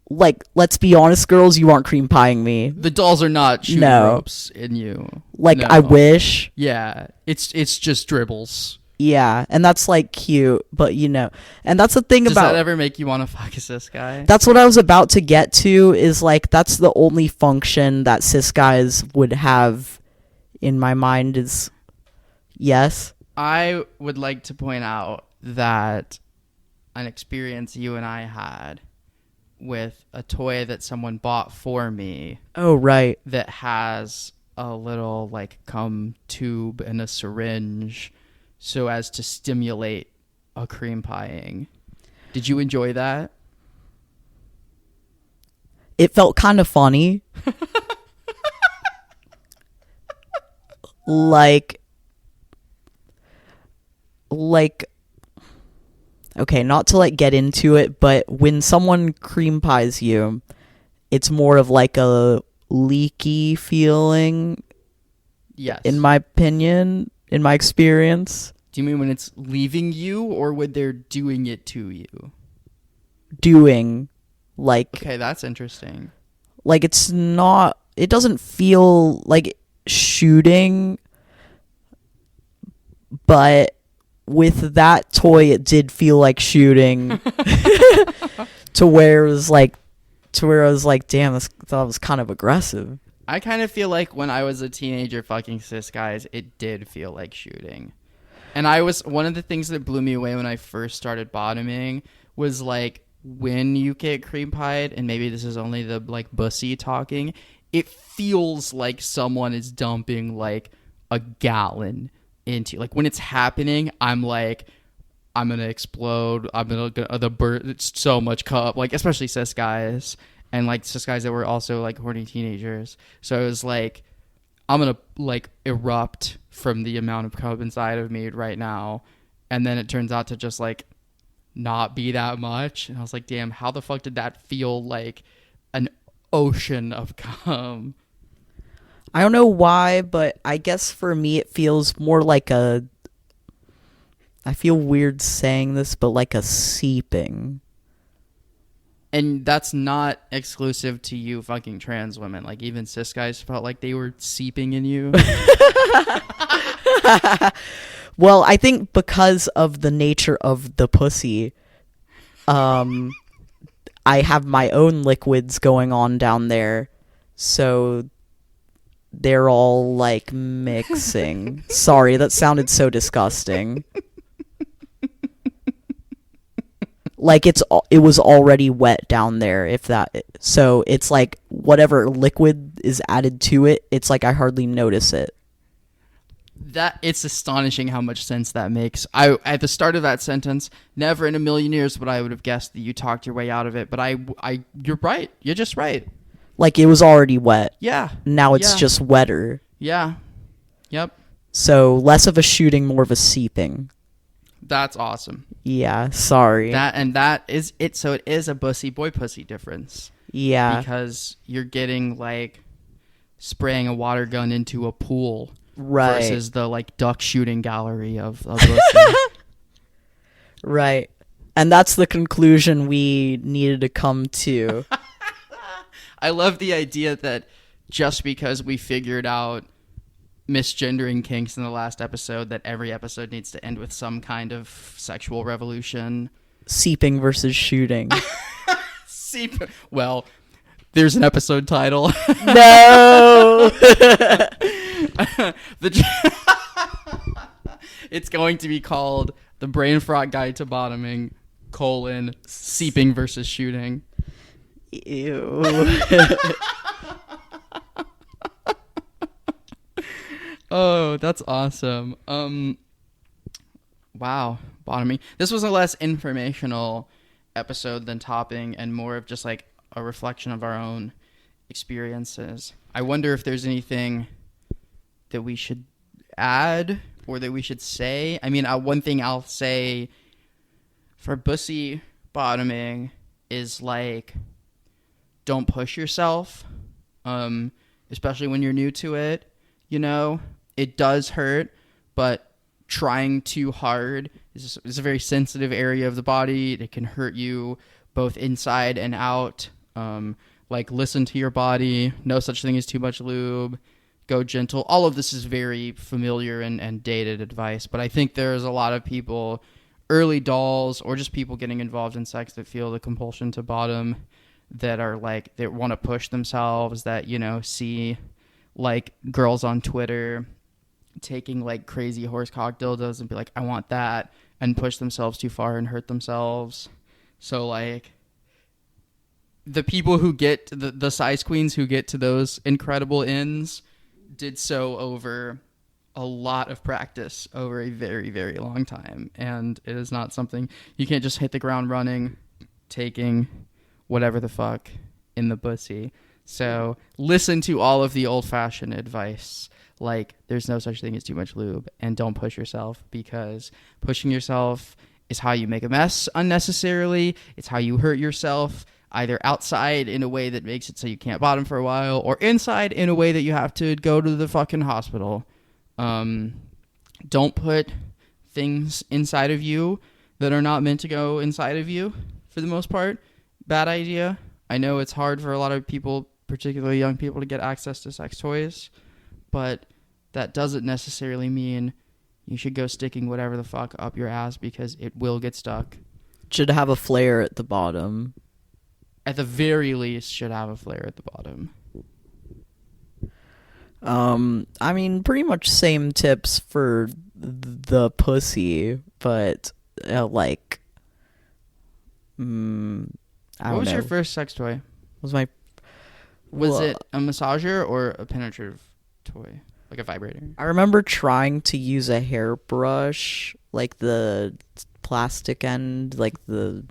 like, let's be honest, girls, you aren't cream pieing me. The dolls are not shooting ropes in you. Like, no. I wish. Yeah. It's just dribbles. Yeah, and that's, like, cute, but, and that's the thing Does that ever make you want to fuck a cis guy? That's what I was about to get to, is, like, that's the only function that cis guys would have in my mind is, yes. I would like to point out that an experience you and I had with a toy that someone bought for me Oh, right. that has a little like cum tube and a syringe so as to stimulate a cream pieing. Did you enjoy that? It felt kind of funny. like okay, not to like get into it, but when someone cream pies you, it's more of like a leaky feeling. Yes. In my opinion, in my experience. Do you mean when it's leaving you or when they're doing it to you? Doing, like... Okay, that's interesting. Like, it's not... It doesn't feel like shooting, but with that toy, it did feel like shooting. to where it was like... To where I was like, damn, that was kind of aggressive. I kind of feel like when I was a teenager fucking cis guys, it did feel like shooting. And one of the things that blew me away when I first started bottoming was like when you get cream pied, and maybe this is only the like bussy talking, it feels like someone is dumping like a gallon into, like when it's happening, I'm like, I'm gonna explode. It's so much cup, like especially cis guys. And like cis guys that were also like horny teenagers. So it was like, I'm gonna like erupt from the amount of cum inside of me right now. And then it turns out to just like not be that much. And I was like, damn, how the fuck did that feel like an ocean of cum? I don't know why, but I guess for me it feels more like I feel weird saying this, but like a seeping. And that's not exclusive to you fucking trans women. Like, even cis guys felt like they were seeping in you. Well, I think because of the nature of the pussy, I have my own liquids going on down there. So they're all, like, mixing. Sorry, that sounded so disgusting. Like it was already wet down there, so it's like whatever liquid is added to it, it's like I hardly notice it. That it's astonishing how much sense that makes. I at the start of that sentence, never in a million years would I would have guessed that you talked your way out of it. But you're right. You're just right. Like it was already wet. Yeah. Now it's just wetter. Yeah. Yep. So less of a shooting, more of a seeping. That's awesome. Yeah, sorry. That is it. So it is a bussy boy pussy difference. Yeah. Because you're getting like spraying a water gun into a pool, right? Versus the like duck shooting gallery of bussy. Right. And that's the conclusion we needed to come to. I love the idea that just because we figured out misgendering kinks in the last episode, that every episode needs to end with some kind of sexual revolution. Seeping versus shooting. Well, there's an episode title. No. It's going to be called The Brain Frot Guide to Bottoming, Seeping versus Shooting. Ew. Oh, that's awesome. Wow, bottoming. This was a less informational episode than topping and more of just like a reflection of our own experiences. I wonder if there's anything that we should add or that we should say. I mean, one thing I'll say for bussy bottoming is like, don't push yourself, especially when you're new to it. You know, it does hurt, but trying too hard is a very sensitive area of the body. It can hurt you both inside and out. Like, listen to your body. No such thing as too much lube. Go gentle. All of this is very familiar and dated advice, but I think there's a lot of people, early dolls, or just people getting involved in sex that feel the compulsion to bottom, that are like, they want to push themselves, that, you know, see like girls on Twitter taking like crazy horsecock dildos and be like, I want that, and push themselves too far and hurt themselves. So like, the people who get the size queens who get to those incredible ends did so over a lot of practice over a very, very long time. And it is not something you can't just hit the ground running, taking whatever the fuck in the bussy. So listen to all of the old-fashioned advice, like there's no such thing as too much lube, and don't push yourself, because pushing yourself is how you make a mess unnecessarily. It's how you hurt yourself, either outside in a way that makes it so you can't bottom for a while, or inside in a way that you have to go to the fucking hospital. Don't put things inside of you that are not meant to go inside of you, for the most part. Bad idea. I know it's hard for a lot of people, particularly young people, to get access to sex toys, but that doesn't necessarily mean you should go sticking whatever the fuck up your ass, because it will get stuck. Should have a flare at the bottom. At the very least, should have a flare at the bottom. I mean, pretty much same tips for the pussy, but like, I don't know. What was your first sex toy? Was it a massager or a penetrative toy? Like a vibrator? I remember trying to use a hairbrush, like the plastic end, like the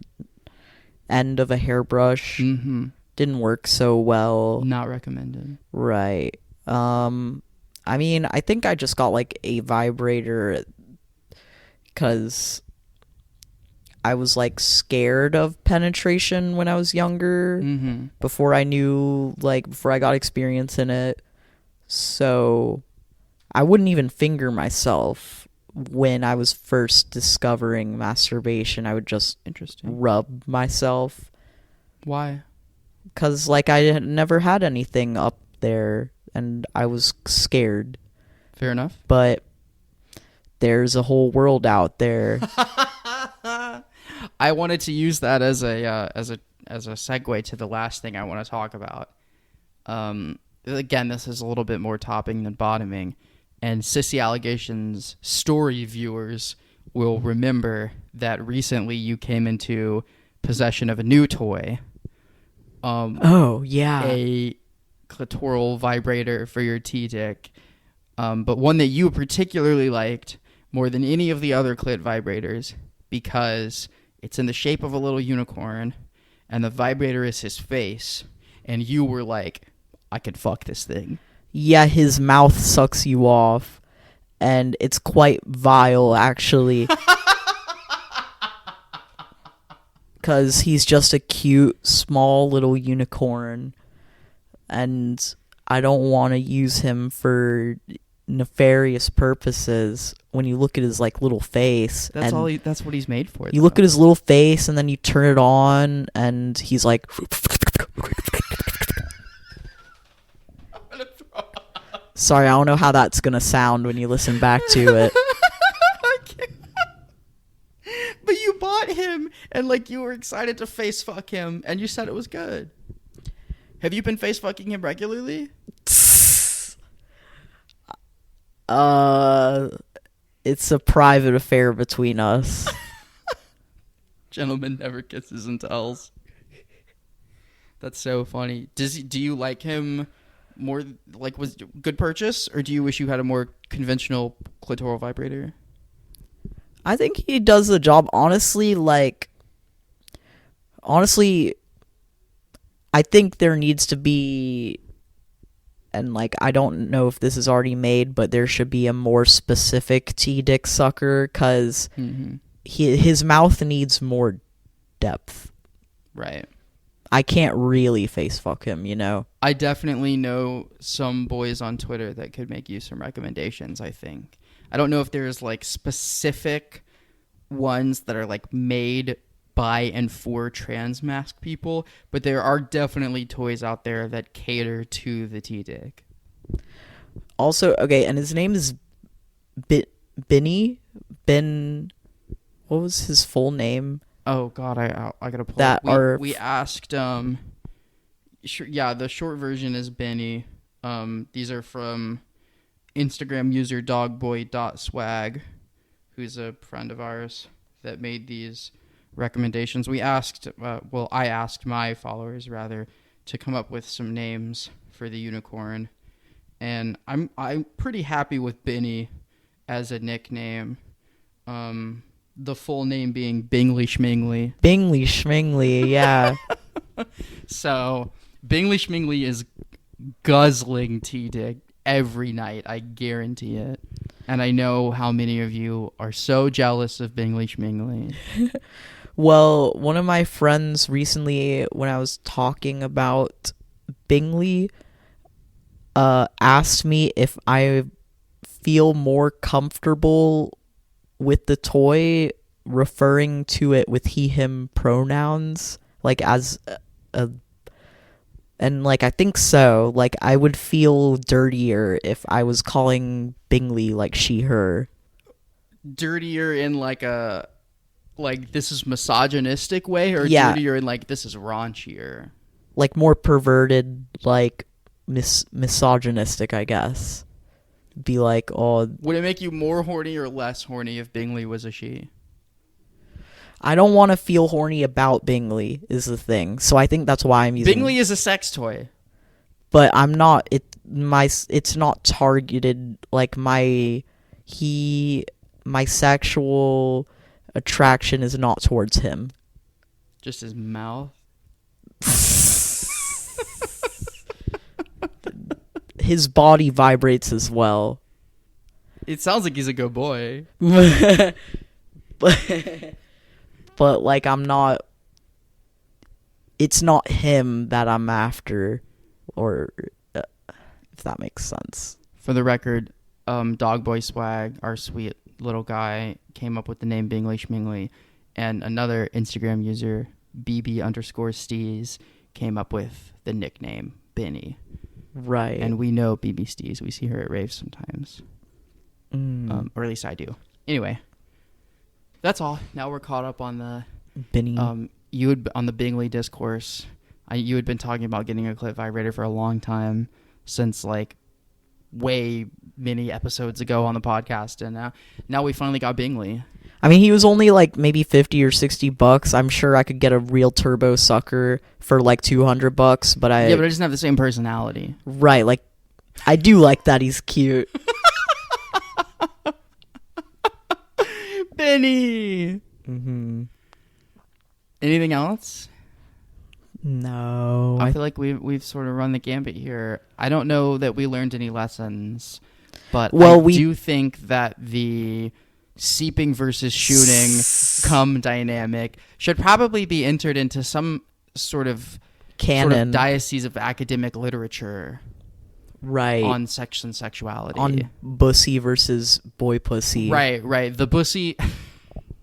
end of a hairbrush. Mm-hmm. Didn't work so well. Not recommended. Right. I mean, I think I just got like a vibrator because I was like scared of penetration when I was younger. Mm-hmm. Before I got experience in it. So I wouldn't even finger myself when I was first discovering masturbation. I would just rub myself. Why? Because like I had never had anything up there and I was scared. Fair enough. But there's a whole world out there. I wanted to use that as a segue to the last thing I want to talk about. Again, this is a little bit more topping than bottoming, and Sissy Allegations story viewers will remember that recently you came into possession of a new toy. Oh yeah, a clitoral vibrator for your T-dick, but one that you particularly liked more than any of the other clit vibrators because it's in the shape of a little unicorn, and the vibrator is his face, and you were like, I could fuck this thing. Yeah, his mouth sucks you off, and it's quite vile, actually. Because he's just a cute, small little unicorn, and I don't want to use him for nefarious purposes. When you look at his like little face, that's what he's made for. You look at his little face, and then you turn it on, and he's like. Sorry, I don't know how that's gonna sound when you listen back to it. But you bought him, and like you were excited to face fuck him, and you said it was good. Have you been face fucking him regularly? It's a private affair between us. Gentleman never kisses and tells. That's so funny. Do you like him more? Like, was good purchase, or do you wish you had a more conventional clitoral vibrator? I think he does the job. Honestly, I think there needs to be, and like I don't know if this is already made, but there should be a more specific T-dick sucker because his mouth needs more depth. Right. I can't really face fuck him, you know? I definitely know some boys on Twitter that could make you some recommendations, I think. I don't know if there's like specific ones that are like made by and for trans mask people, but there are definitely toys out there that cater to the T-dick. Also, okay, and his name is Benny? What was his full name? Oh God, I gotta pull that. We asked. The short version is Benny. These are from Instagram user dogboy.swag, who's a friend of ours that made these recommendations. We asked, I asked my followers rather to come up with some names for the unicorn, and I'm pretty happy with Benny as a nickname. The full name being Bingley Schmingley. Bingley Schmingley, yeah. So Bingley Schmingley is guzzling tea-dick every night. I guarantee it. And I know how many of you are so jealous of Bingley Schmingley. Well, one of my friends recently, when I was talking about Bingley, asked me if I feel more comfortable with the toy referring to it with he, him pronouns, like as and like I think so. Like I would feel dirtier if I was calling Bingley like she, her. Dirtier in like this is misogynistic way, or dirtier in like this is raunchier? Like more perverted, like misogynistic, I guess. Be like, oh. Would it make you more horny or less horny if Bingley was a she? I don't want to feel horny about Bingley is the thing. So I think that's why I'm using Bingley is a sex toy. But I'm not it's not targeted like my sexual attraction is not towards him. Just his mouth. His body vibrates as well. It sounds like he's a good boy. But like I'm not. It's not him that I'm after, or if that makes sense. For the record, Dog Boy Swag, our sweet little guy, came up with the name Bingley Schmingley, and another Instagram user, BB_Steez, came up with the nickname Benny. Right. And we know BB Steez. We see her at raves sometimes. Or at least I do. Anyway, that's all. Now we're caught up on the Benny. You had on the Bingley discourse. You had been talking about getting a clip vibrator for a long time, since like way many episodes ago on the podcast, and now we finally got Bingley. I mean, he was only like maybe $50 or $60. I'm sure I could get a real turbo sucker for like $200, but but it doesn't have the same personality. Right, like I do like that he's cute. Benny. Mm-hmm. Anything else? No. I feel like we've sort of run the gambit here. I don't know that we learned any lessons, but we do think that the seeping versus shooting cum dynamic should probably be entered into some sort of canon, diocese of academic literature, right? On sex and sexuality, on bussy versus boy pussy, right. The bussy.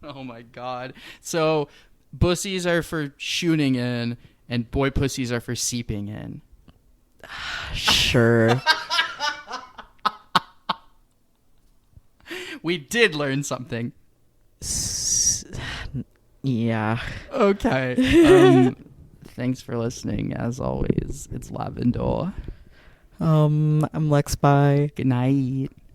Oh my god! So bussies are for shooting in, and boy pussies are for seeping in. Sure. We did learn something. Yeah. Okay. Thanks for listening. As always, it's Lavendor. I'm Lex. Bye. Good night.